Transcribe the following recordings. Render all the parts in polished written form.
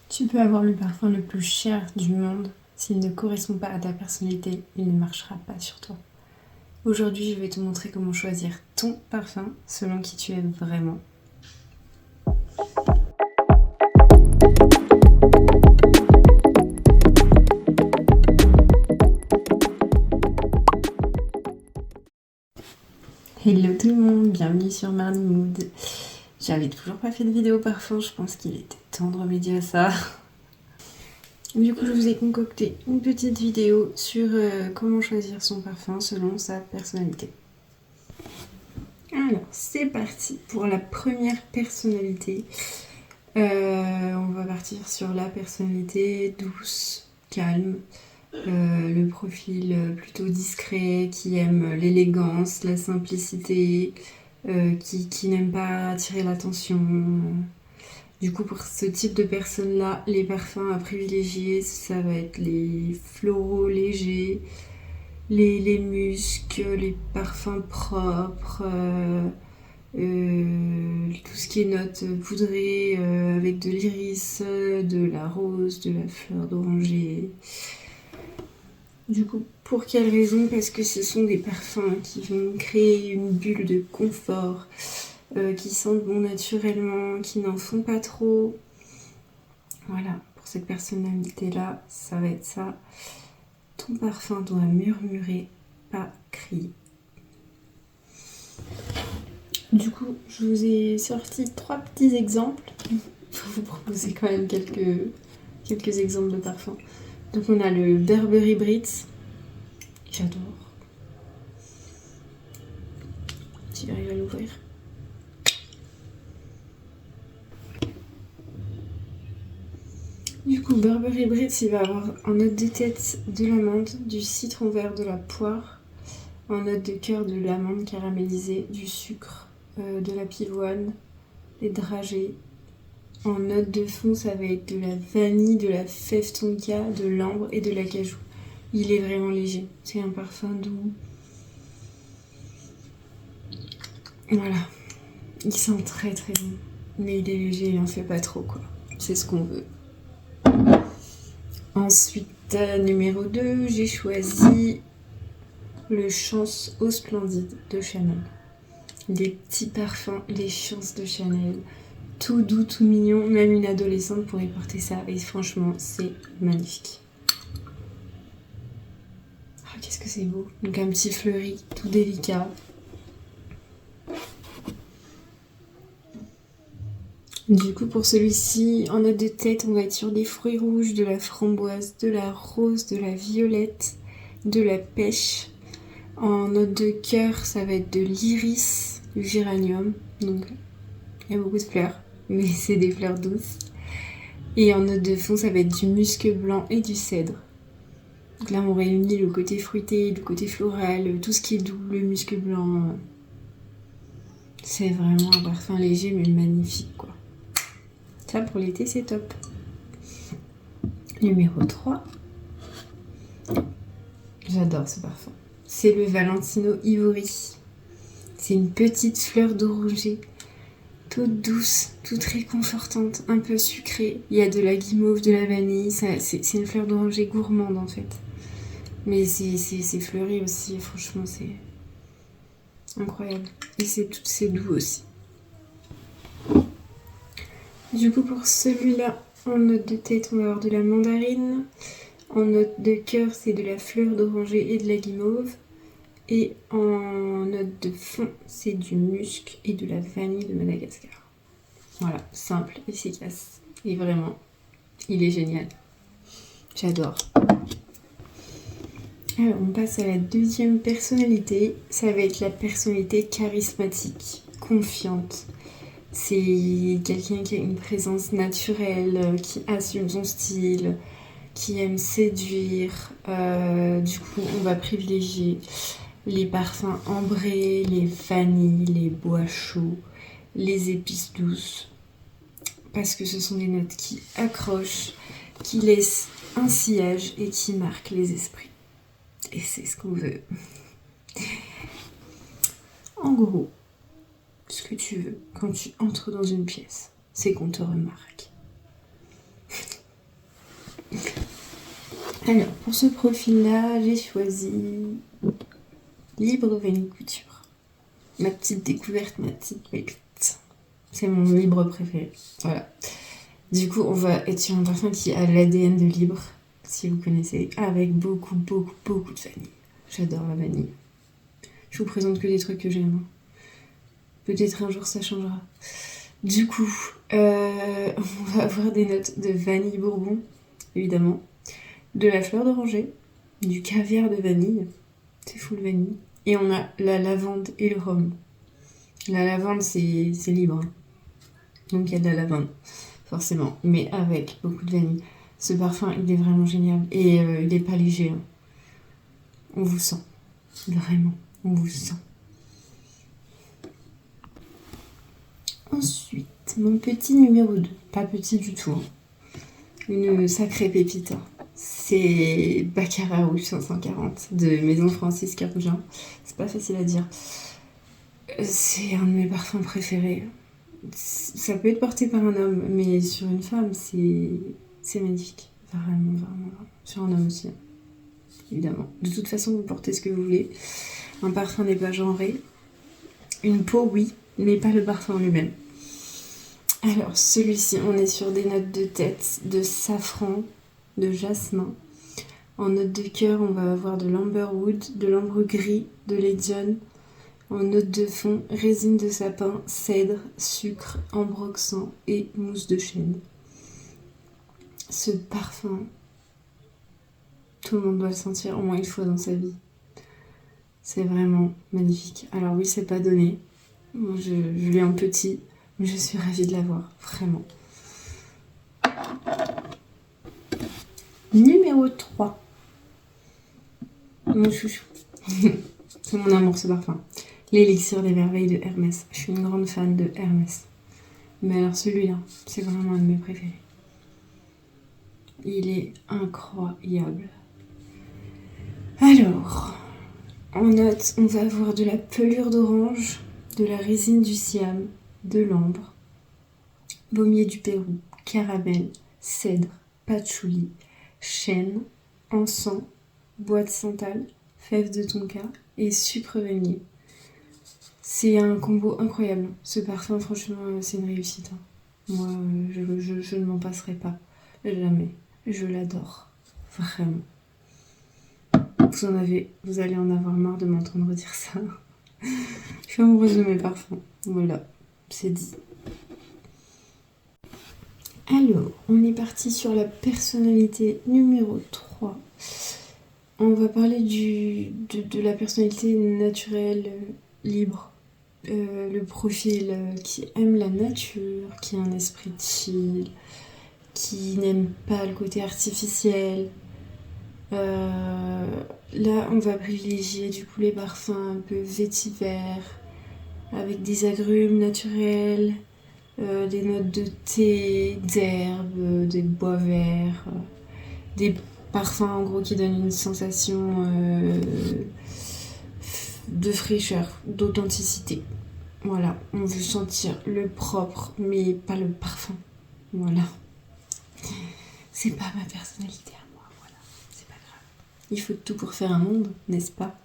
Tu peux avoir le parfum le plus cher du monde, s'il ne correspond pas à ta personnalité, il ne marchera pas sur toi. Aujourd'hui, je vais te montrer comment choisir ton parfum selon qui tu es vraiment. Hello tout le monde, bienvenue sur Marnie Mood. J'avais toujours pas fait de vidéo parfum, je pense qu'il était temps de remédier à ça. Du coup, je vous ai concocté une petite vidéo sur comment choisir son parfum selon sa personnalité. Alors, c'est parti pour la première personnalité. On va partir sur la personnalité douce, calme, le profil plutôt discret, qui aime l'élégance, la simplicité, qui n'aime pas attirer l'attention. Du coup, pour ce type de personnes-là, les parfums à privilégier, ça va être les floraux légers, les muscs, les parfums propres, tout ce qui est notes poudrées avec de l'iris, de la rose, de la fleur d'oranger. Du coup, pour quelle raison? Parce que ce sont des parfums qui vont créer une bulle de confort, qui sentent bon naturellement, qui n'en font pas trop. Voilà, pour cette personnalité-là, ça va être ça. Ton parfum doit murmurer, pas crier. Du coup, je vous ai sorti 3 petits exemples pour vous proposer quand même quelques exemples de parfums. Donc on a le Burberry Britz, j'adore. Si j'arrive à l'ouvrir. Du coup, Burberry Britz, il va avoir en note de tête de l'amande, du citron vert, de la poire, en note de cœur de l'amande caramélisée, du sucre, de la pivoine, des dragées. En note de fond, ça va être de la vanille, de la fève tonka, de l'ambre et de l'acajou. Il est vraiment léger, c'est un parfum doux. Voilà, il sent très très bon, mais il est léger, il en fait pas trop quoi. C'est ce qu'on veut. Ensuite, numéro 2, j'ai choisi le Chance Eau Splendide de Chanel. Les petits parfums, les Chances de Chanel, tout doux, tout mignon, même une adolescente pourrait porter ça et franchement, c'est magnifique. Ah, qu'est-ce que c'est beau. Donc un petit fleuri, tout délicat. Du coup, pour celui-ci, en note de tête, on va être sur des fruits rouges, de la framboise, de la rose, de la violette, de la pêche. En note de cœur, ça va être de l'iris, du géranium. Donc, il y a beaucoup de fleurs, mais c'est des fleurs douces. Et en note de fond, ça va être du musc blanc et du cèdre. Donc là, on réunit le côté fruité, le côté floral, tout ce qui est doux, le musc blanc. C'est vraiment un parfum léger, mais magnifique, quoi. Ça, pour l'été, c'est top. Numéro 3. J'adore ce parfum. C'est le Valentino Ivory. C'est une petite fleur d'oranger, toute douce, toute réconfortante, un peu sucrée. Il y a de la guimauve, de la vanille. C'est une fleur d'oranger gourmande, en fait. Mais c'est fleuri aussi, franchement, c'est incroyable. Et c'est doux aussi. Du coup, pour celui-là, en note de tête, on va avoir de la mandarine. En note de cœur, c'est de la fleur d'oranger et de la guimauve. Et en note de fond, c'est du musc et de la vanille de Madagascar. Voilà, simple, efficace. Et vraiment, il est génial. J'adore. Alors, on passe à la deuxième personnalité. Ça va être la personnalité charismatique, confiante. C'est quelqu'un qui a une présence naturelle, qui assume son style, qui aime séduire. Du coup, on va privilégier les parfums ambrés, les vanilles, les bois chauds, les épices douces. Parce que ce sont des notes qui accrochent, qui laissent un sillage et qui marquent les esprits. Et c'est ce qu'on veut. En gros, ce que tu veux quand tu entres dans une pièce, c'est qu'on te remarque. Alors, pour ce profil-là, j'ai choisi Libre Vanille Couture. Ma petite découverte, ma petite pépite. C'est mon Libre préféré. Voilà. Du coup, on va être sur un parfum qui a l'ADN de Libre, si vous connaissez, avec beaucoup de vanille. J'adore la vanille. Je vous présente que des trucs que j'aime. Peut-être un jour ça changera. Du coup, on va avoir des notes de vanille bourbon, évidemment, de la fleur d'oranger, du caviar de vanille, c'est full vanille, et on a la lavande et le rhum. La lavande, c'est libre, hein. Donc il y a de la lavande, forcément, mais avec beaucoup de vanille. Ce parfum, il est vraiment génial, et il est pas léger, hein. On vous sent, vraiment, on vous sent. Ensuite, mon petit numéro 2, pas petit du tout, hein. Une sacrée pépite, hein. C'est Baccarat Rouge 540 de Maison Francis Carougein. C'est pas facile à dire. C'est un de mes parfums préférés. Ça peut être porté par un homme, mais sur une femme, c'est magnifique. Vraiment, vraiment, vraiment. Sur un homme aussi, hein. Évidemment. De toute façon, vous portez ce que vous voulez. Un parfum n'est pas genré. Une peau, oui, mais pas le parfum lui-même. Alors, celui-ci, on est sur des notes de tête, de safran, de jasmin. En note de cœur, on va avoir de l'amberwood, de l'ambre gris, de l'édione. En note de fond, résine de sapin, cèdre, sucre, ambroxan et mousse de chêne. Ce parfum, tout le monde doit le sentir au moins une fois dans sa vie. C'est vraiment magnifique. Alors oui, c'est pas donné. Moi, je l'ai en petit, mais je suis ravie de l'avoir, vraiment. Numéro 3. Mon chouchou. C'est mon amour, ce parfum. L'élixir des merveilles de Hermès. Je suis une grande fan de Hermès. Mais alors celui-là, c'est vraiment un de mes préférés. Il est incroyable. Alors, en note, on va avoir de la pelure d'orange, de la résine du siam, de l'ambre, baumier du Pérou, caramel, cèdre, patchouli, chêne, encens, bois de santal, fèves de tonka et sucre vanillé. C'est un combo incroyable. Ce parfum, franchement, c'est une réussite, hein. Moi, je ne m'en passerai pas. Jamais. Je l'adore. Vraiment. Vous allez en avoir marre de m'entendre dire ça. Je suis amoureuse de mes parfums. Voilà, c'est dit. Alors, on est parti sur la personnalité numéro 3. On va parler de la personnalité naturelle, libre. Le profil qui aime la nature, qui a un esprit chill, qui n'aime pas le côté artificiel. Là, on va privilégier du coup les parfums un peu vétivers, avec des agrumes naturels, des notes de thé, d'herbe, des bois verts, des parfums en gros qui donnent une sensation de fraîcheur, d'authenticité. Voilà, on veut sentir le propre, mais pas le parfum. Voilà. C'est pas ma personnalité à moi, voilà. C'est pas grave. Il faut tout pour faire un monde, n'est-ce pas?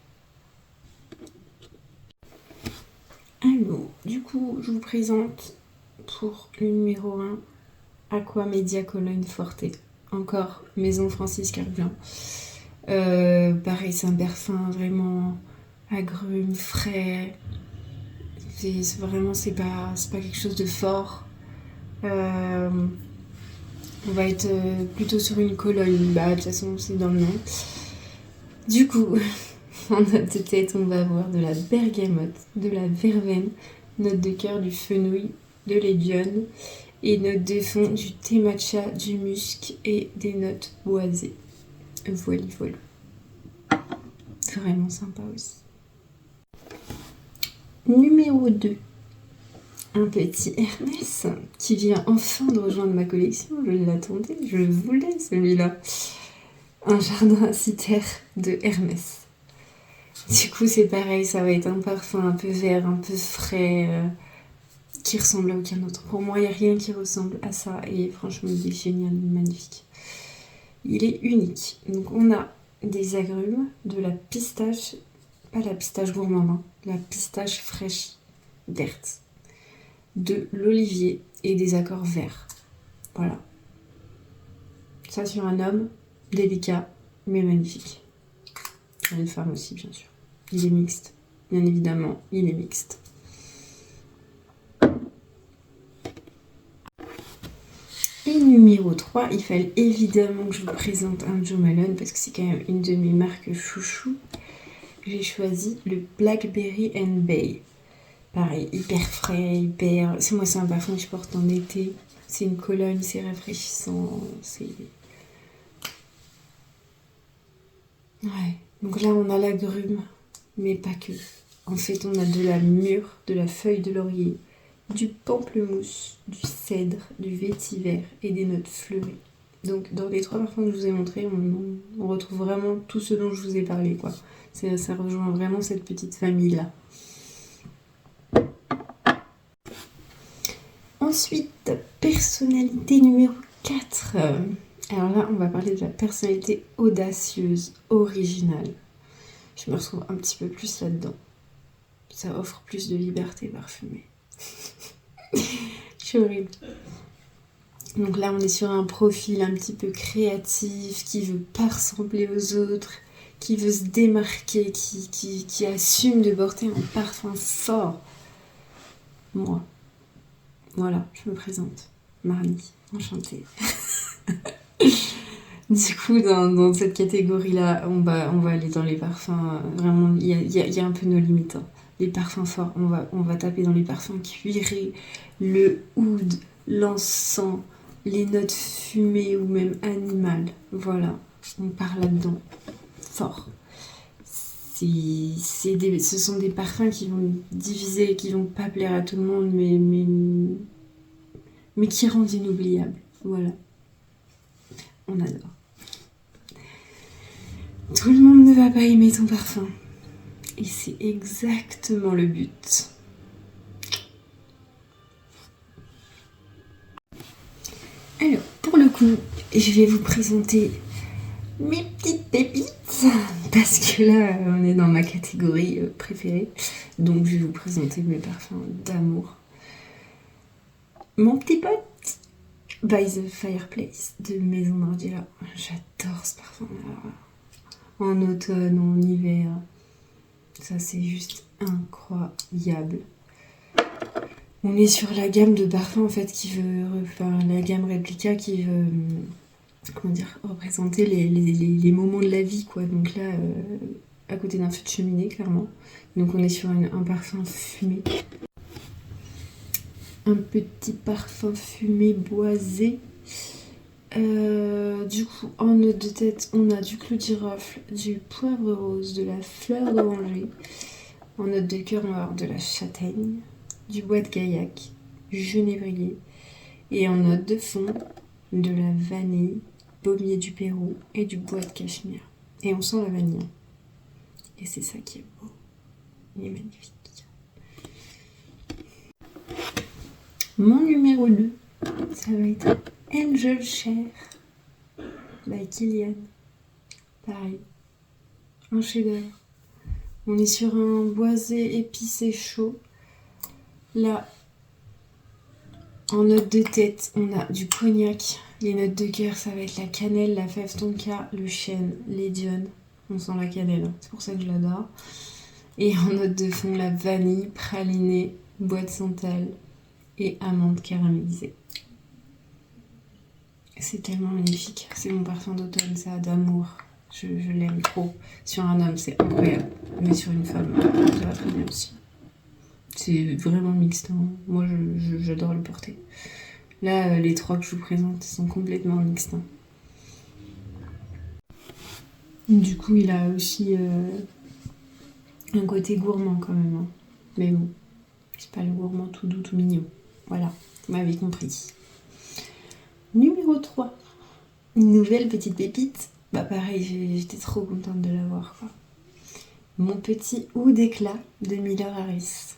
Alors, du coup, je vous présente pour le numéro 1, Aqua Media Cologne Forte. Encore Maison Francis Carougein. Pareil, c'est un parfum vraiment agrumes, frais. C'est pas quelque chose de fort. On va être plutôt sur une Cologne. Bah, de toute façon, c'est dans le nom. Du coup, en note de tête, on va avoir de la bergamote, de la verveine, note de cœur du fenouil, de l'édione et note de fond du thé matcha, du musc et des notes boisées. Voilà. Vraiment sympa aussi. Numéro 2. Un petit Hermès qui vient enfin de rejoindre ma collection. Je l'attendais, je le voulais celui-là. Un jardin à citerre de Hermès. Du coup, c'est pareil, ça va être un parfum un peu vert, un peu frais, qui ressemble à aucun autre. Pour moi, il n'y a rien qui ressemble à ça. Et franchement, il est génial, magnifique. Il est unique. Donc on a des agrumes, de la pistache, pas la pistache gourmande, hein, la pistache fraîche verte, de l'olivier et des accords verts. Voilà. Ça sur un homme, délicat, mais magnifique. Sur une femme aussi, bien sûr. Il est mixte. Bien évidemment, il est mixte. Et numéro 3, il fallait évidemment que je vous présente un Jo Malone parce que c'est quand même une de mes marques chouchou. J'ai choisi le Blackberry and Bay. Pareil, hyper frais, hyper... c'est un parfum que je porte en été. C'est une cologne, c'est rafraîchissant, c'est... Ouais, donc là on a l'agrume, mais pas que. En fait, on a de la mûre, de la feuille de laurier, du pamplemousse, du cèdre, du vétiver et des notes fleuries. Donc dans les 3 parfums que je vous ai montrés, on retrouve vraiment tout ce dont je vous ai parlé, quoi. Ça rejoint vraiment cette petite famille-là. Ensuite, personnalité numéro 4. Alors là, on va parler de la personnalité audacieuse, originale. Je me retrouve un petit peu plus là-dedans. Ça offre plus de liberté parfumée. Je suis horrible. Donc là, on est sur un profil un petit peu créatif, qui veut pas ressembler aux autres, qui veut se démarquer, qui assume de porter un parfum fort. Moi. Voilà, je me présente. Marnie, enchantée. Du coup, dans cette catégorie-là, on va aller dans les parfums. Vraiment, il y a un peu nos limites. Hein. Les parfums forts, on va taper dans les parfums cuirés, le oud, l'encens, les notes fumées ou même animales. Voilà, on part là-dedans. Fort. Ce sont des parfums qui vont diviser, qui vont pas plaire à tout le monde, mais qui rendent inoubliables. Voilà. On adore. Tout le monde ne va pas aimer ton parfum. Et c'est exactement le but. Alors, pour le coup, je vais vous présenter mes petites pépites. Parce que là, on est dans ma catégorie préférée. Donc, je vais vous présenter mes parfums d'amour. Mon petit pote, By the Fireplace de Maison Margiela. J'adore ce parfum. En automne, en hiver. Ça, c'est juste incroyable. On est sur la gamme de parfums, en fait, la gamme Replica qui veut, représenter les moments de la vie, quoi. Donc là, à côté d'un feu de cheminée, clairement. Donc on est sur un parfum fumé. Un petit parfum fumé boisé. Du coup, en note de tête, on a du clou de girofle, du poivre rose, de la fleur d'oranger. En note de cœur, on va avoir de la châtaigne, du bois de gaillac, du genévrier. Et en note de fond, de la vanille, baumier du Pérou et du bois de cachemire. Et on sent la vanille. Et c'est ça qui est beau. Il est magnifique. Mon numéro 2, ça va être Angel Share by Kilian. Pareil, un chef-d'œuvre. On est sur un boisé épicé chaud. Là, en note de tête, on a du cognac. Les notes de cœur, ça va être la cannelle, la fève tonka, le chêne, l'édione. On sent la cannelle, hein. C'est pour ça que je l'adore. Et en note de fond, la vanille, pralinée, bois de santal et amande caramélisée. C'est tellement magnifique. C'est mon parfum d'automne, ça, d'amour. Je l'aime trop. Sur un homme, c'est incroyable. Mais sur une femme, ça va très bien aussi. C'est vraiment mixte. Hein. Moi, j'adore le porter. Là, les 3 que je vous présente sont complètement mixtes. Hein. Du coup, il a aussi un côté gourmand quand même. Hein. Mais bon, c'est pas le gourmand tout doux, tout mignon. Voilà, vous m'avez compris. Numéro 3. Une nouvelle petite pépite. Bah pareil, j'étais trop contente de l'avoir, quoi. Mon petit oud d'éclat de Miller Harris.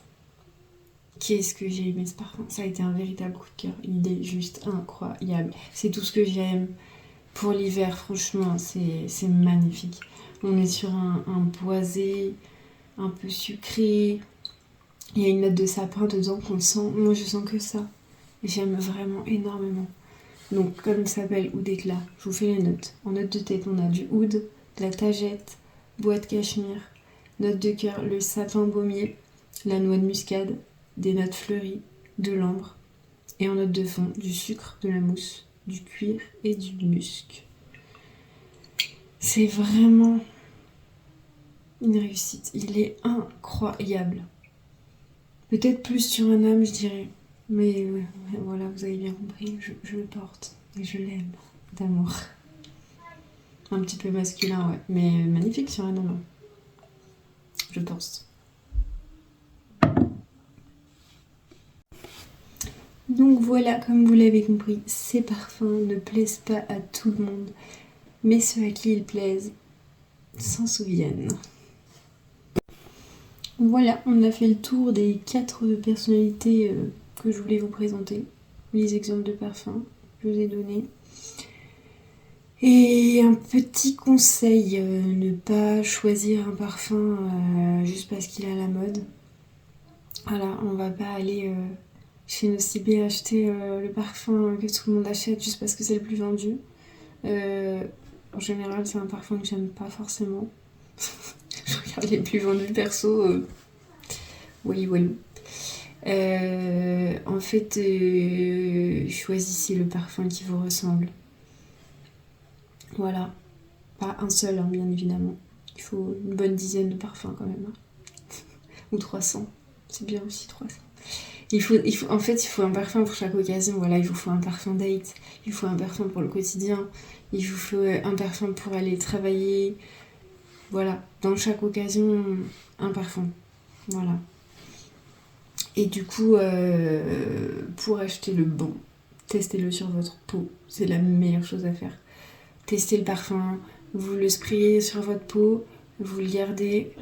Qu'est-ce que j'ai aimé ce parfum. Ça a été un véritable coup de cœur. Il est juste incroyable. C'est tout ce que j'aime. Pour l'hiver, franchement, c'est magnifique. On est sur un boisé un peu sucré. Il y a une note de sapin dedans qu'on sent. Moi, je sens que ça. J'aime vraiment énormément. Donc, comme il s'appelle oud éclat, je vous fais les notes. En note de tête, on a du oud, de la tagette, bois de cachemire, note de cœur, le sapin baumier, la noix de muscade, des notes fleuries, de l'ambre. Et en note de fond, du sucre, de la mousse, du cuir et du musc. C'est vraiment une réussite. Il est incroyable. Peut-être plus sur un âme, je dirais. Mais ouais, voilà, vous avez bien compris, je le porte et je l'aime d'amour. Un petit peu masculin, ouais, mais magnifique sur un homme, je pense. Donc voilà, comme vous l'avez compris, ces parfums ne plaisent pas à tout le monde, mais ceux à qui ils plaisent s'en souviennent. Voilà, on a fait le tour des 4 personnalités que je voulais vous présenter, les exemples de parfums que je vous ai donnés. Et un petit conseil, ne pas choisir un parfum juste parce qu'il est à la mode. Voilà, on va pas aller chez Nocibé acheter le parfum que tout le monde achète juste parce que c'est le plus vendu. En général, c'est un parfum que j'aime pas forcément. Je regarde les plus vendus perso. Oui. En fait, choisissez le parfum qui vous ressemble. Voilà. Pas un seul, hein, bien évidemment. Il faut une bonne dizaine de parfums quand même. Ou 300. C'est bien aussi 300. En fait, il faut un parfum pour chaque occasion. Voilà, il vous faut un parfum date. Il faut un parfum pour le quotidien. Il vous faut un parfum pour aller travailler. Voilà. Dans chaque occasion, un parfum. Voilà. Et du coup, pour acheter le bon, testez-le sur votre peau. C'est la meilleure chose à faire. Testez le parfum, vous le sprayez sur votre peau, vous le gardez,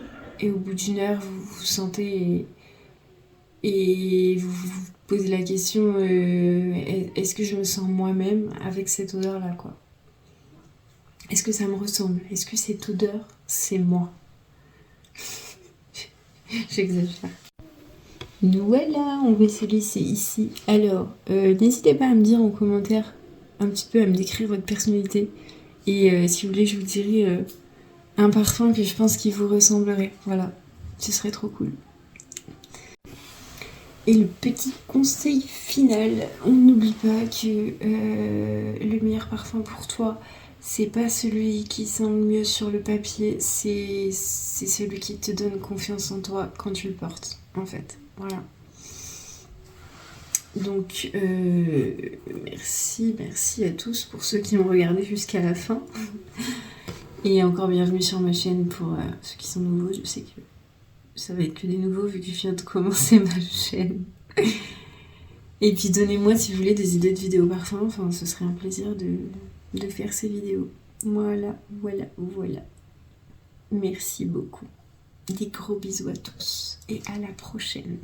et au bout d'1 heure, vous vous sentez et vous vous posez la question est-ce que je me sens moi-même avec cette odeur-là, quoi? Est-ce que ça me ressemble? Est-ce que cette odeur, c'est moi? J'exagère. Voilà, on va se laisser ici. Alors, n'hésitez pas à me dire en commentaire un petit peu, à me décrire votre personnalité. Et si vous voulez, je vous dirai un parfum que je pense qui vous ressemblerait. Voilà, ce serait trop cool. Et le petit conseil final, on n'oublie pas que le meilleur parfum pour toi, c'est pas celui qui sent le mieux sur le papier, c'est celui qui te donne confiance en toi quand tu le portes, en fait. Voilà. Donc, merci à tous pour ceux qui m'ont regardé jusqu'à la fin. Et encore bienvenue sur ma chaîne pour ceux qui sont nouveaux. Je sais que ça va être que des nouveaux vu que je viens de commencer ma chaîne. Et puis donnez-moi si vous voulez des idées de vidéos parfums. Enfin, ce serait un plaisir de faire ces vidéos. Voilà. Merci beaucoup. Des gros bisous à tous et à la prochaine.